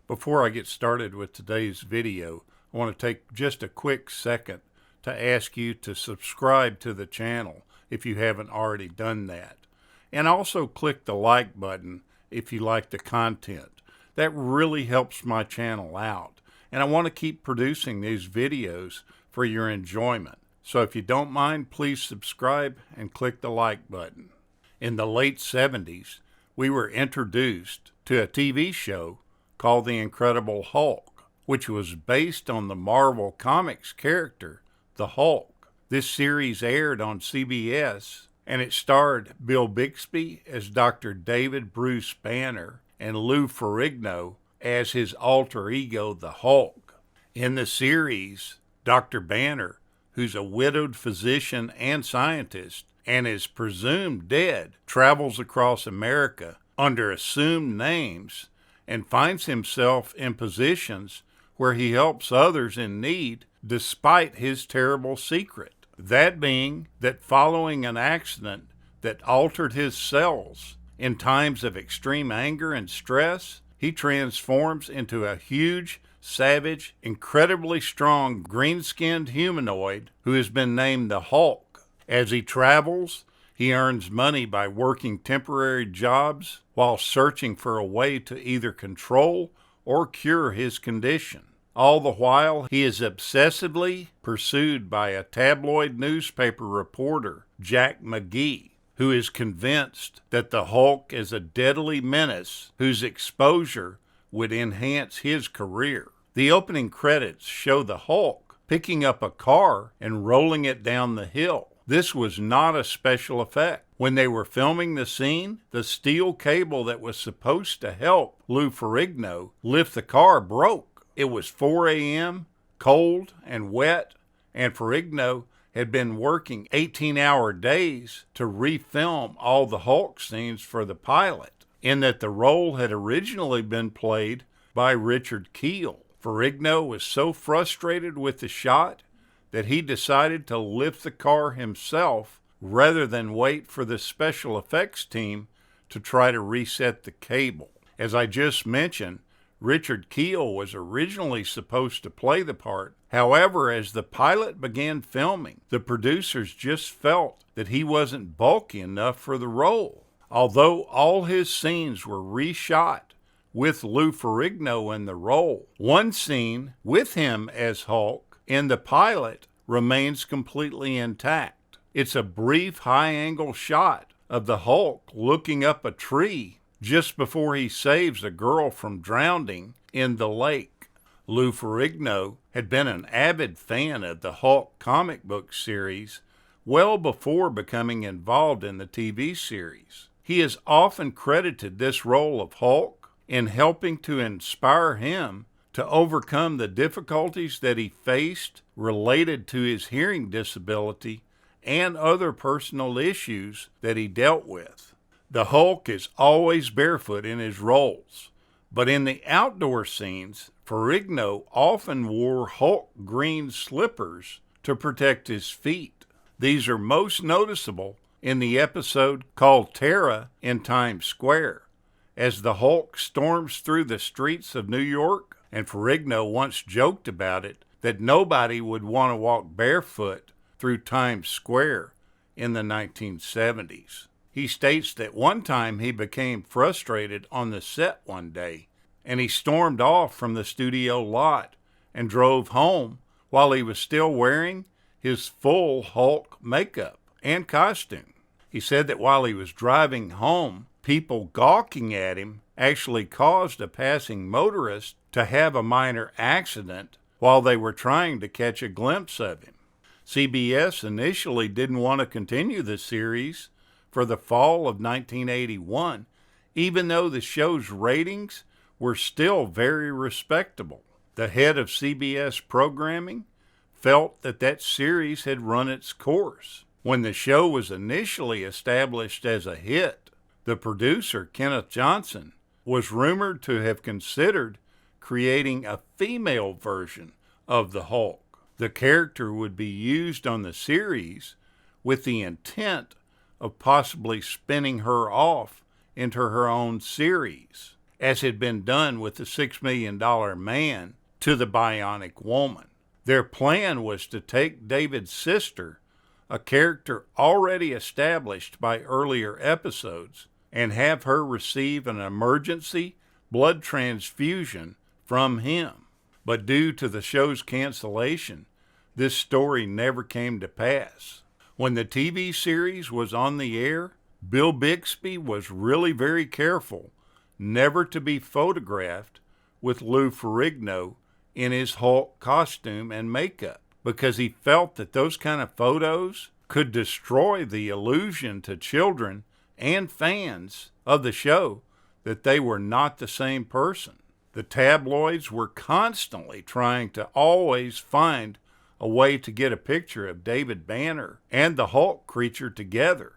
Before I get started with today's video, I want to take just a quick second to ask you to subscribe to the channel if you haven't already done that. And also click the like button if you like the content. That really helps my channel out. And I want to keep producing these videos for your enjoyment. So if you don't mind, please subscribe and click the like button. In the late 70s, we were introduced to a TV show called The Incredible Hulk, which was based on the Marvel Comics character, the Hulk. This series aired on CBS, and it starred Bill Bixby as Dr. David Bruce Banner and Lou Ferrigno as his alter ego, the Hulk. In the series, Dr. Banner, who's a widowed physician and scientist and is presumed dead, travels across America under assumed names and finds himself in positions where he helps others in need despite his terrible secret. That being that following an accident that altered his cells in times of extreme anger and stress, he transforms into a huge, savage, incredibly strong, green-skinned humanoid who has been named the Hulk. As he travels, he earns money by working temporary jobs while searching for a way to either control or cure his condition. All the while, he is obsessively pursued by a tabloid newspaper reporter, Jack McGee, who is convinced that the Hulk is a deadly menace whose exposure would enhance his career. The opening credits show the Hulk picking up a car and rolling it down the hill. This was not a special effect. When they were filming the scene, the steel cable that was supposed to help Lou Ferrigno lift the car broke. It was 4 a.m., cold and wet, and Ferrigno had been working 18-hour days to refilm all the Hulk scenes for the pilot, in that the role had originally been played by Richard Kiel. Ferrigno was so frustrated with the shot that he decided to lift the car himself rather than wait for the special effects team to try to reset the cable. As I just mentioned, Richard Kiel was originally supposed to play the part. However, as the pilot began filming, the producers just felt that he wasn't bulky enough for the role. Although all his scenes were reshot with Lou Ferrigno in the role, one scene with him as Hulk in the pilot remains completely intact. It's a brief high-angle shot of the Hulk looking up a tree just before he saves a girl from drowning in the lake. Lou Ferrigno had been an avid fan of the Hulk comic book series well before becoming involved in the TV series. He has often credited this role of Hulk in helping to inspire him to overcome the difficulties that he faced related to his hearing disability and other personal issues that he dealt with. The Hulk is always barefoot in his roles, but in the outdoor scenes, Ferrigno often wore Hulk green slippers to protect his feet. These are most noticeable in the episode called Terra in Times Square, as the Hulk storms through the streets of New York, and Ferrigno once joked about it, that nobody would want to walk barefoot through Times Square in the 1970s. He states that one time he became frustrated on the set one day, and he stormed off from the studio lot and drove home while he was still wearing his full Hulk makeup and costume. He said that while he was driving home, people gawking at him actually caused a passing motorist to have a minor accident while they were trying to catch a glimpse of him. CBS initially didn't want to continue the series for the fall of 1981, even though the show's ratings were still very respectable. The head of CBS programming felt that that series had run its course. When the show was initially established as a hit, the producer, Kenneth Johnson, was rumored to have considered creating a female version of the Hulk. The character would be used on the series with the intent of possibly spinning her off into her own series. as had been done with the $6 Million Man to the Bionic Woman. Their plan was to take David's sister, a character already established by earlier episodes, and have her receive an emergency blood transfusion from him. But due to the show's cancellation, this story never came to pass. When the TV series was on the air, Bill Bixby was really very careful never to be photographed with Lou Ferrigno in his Hulk costume and makeup, because he felt that those kind of photos could destroy the illusion to children and fans of the show that they were not the same person. The tabloids were constantly trying to always find a way to get a picture of David Banner and the Hulk creature together,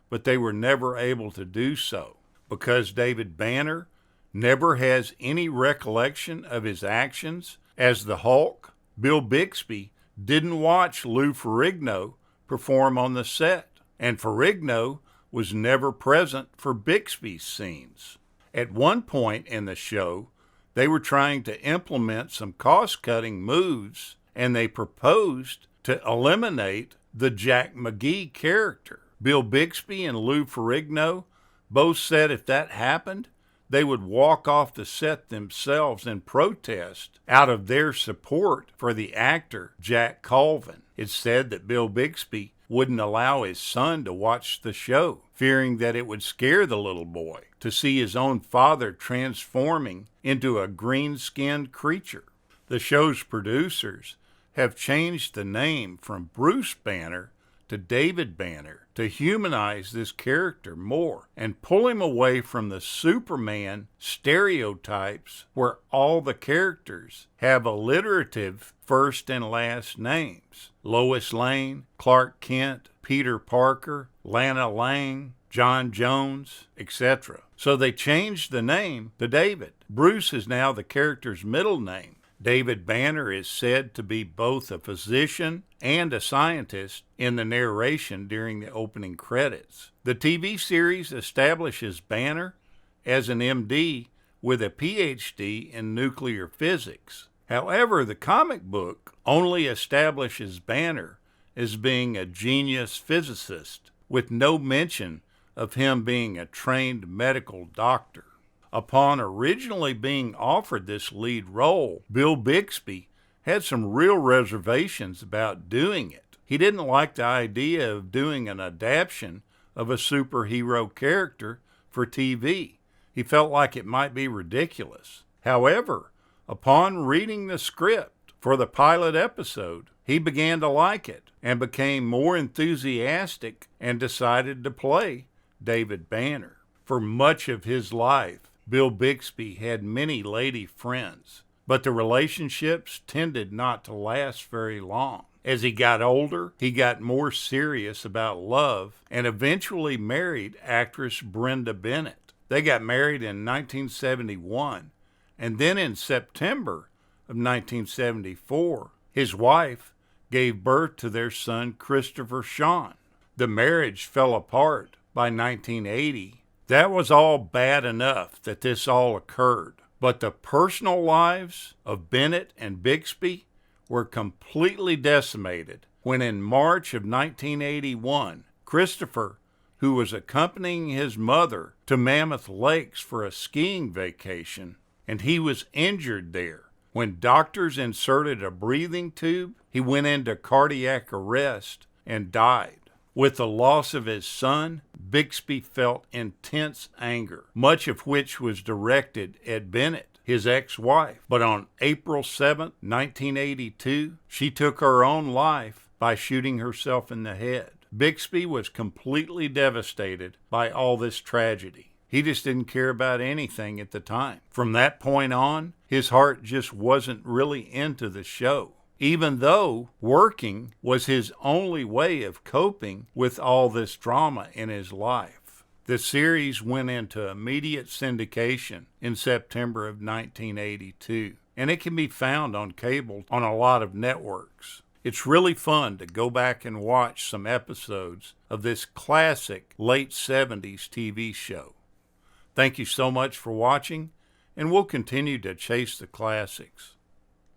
but they were never able to do so. Because David Banner never has any recollection of his actions as the Hulk, Bill Bixby didn't watch Lou Ferrigno perform on the set, and Ferrigno was never present for Bixby's scenes. At one point in the show, they were trying to implement some cost-cutting moves, and they proposed to eliminate the Jack McGee character. Bill Bixby and Lou Ferrigno both said if that happened, they would walk off the set themselves in protest out of their support for the actor Jack Colvin. It's said that Bill Bixby wouldn't allow his son to watch the show, fearing that it would scare the little boy to see his own father transforming into a green-skinned creature. The show's producers have changed the name from Bruce Banner to David Banner to humanize this character more and pull him away from the Superman stereotypes where all the characters have alliterative first and last names. Lois Lane, Clark Kent, Peter Parker, Lana Lang, John Jones, etc. So they changed the name to David. Bruce is now the character's middle name. David Banner is said to be both a physician and a scientist in the narration during the opening credits. The TV series establishes Banner as an MD with a PhD in nuclear physics. However, the comic book only establishes Banner as being a genius physicist, with no mention of him being a trained medical doctor. Upon originally being offered this lead role, Bill Bixby had some real reservations about doing it. He didn't like the idea of doing an adaptation of a superhero character for TV. He felt like it might be ridiculous. However, upon reading the script for the pilot episode, he began to like it and became more enthusiastic and decided to play David Banner. For much of his life, Bill Bixby had many lady friends, but the relationships tended not to last very long. As he got older, he got more serious about love and eventually married actress Brenda Bennett. They got married in 1971, and then in September of 1974, his wife gave birth to their son Christopher Sean. The marriage fell apart by 1980. That was all bad enough that this all occurred, but the personal lives of Bennett and Bixby were completely decimated when in March of 1981, Christopher, who was accompanying his mother to Mammoth Lakes for a skiing vacation, and he was injured there. When doctors inserted a breathing tube, he went into cardiac arrest and died. With the loss of his son, Bixby felt intense anger, much of which was directed at Bennett, his ex-wife. But on April 7, 1982, she took her own life by shooting herself in the head. Bixby was completely devastated by all this tragedy. He just didn't care about anything at the time. From that point on, his heart just wasn't really into the show, even though working was his only way of coping with all this drama in his life. The series went into immediate syndication in September of 1982, and it can be found on cable on a lot of networks. It's really fun to go back and watch some episodes of this classic late 70s TV show. Thank you so much for watching, and we'll continue to chase the classics.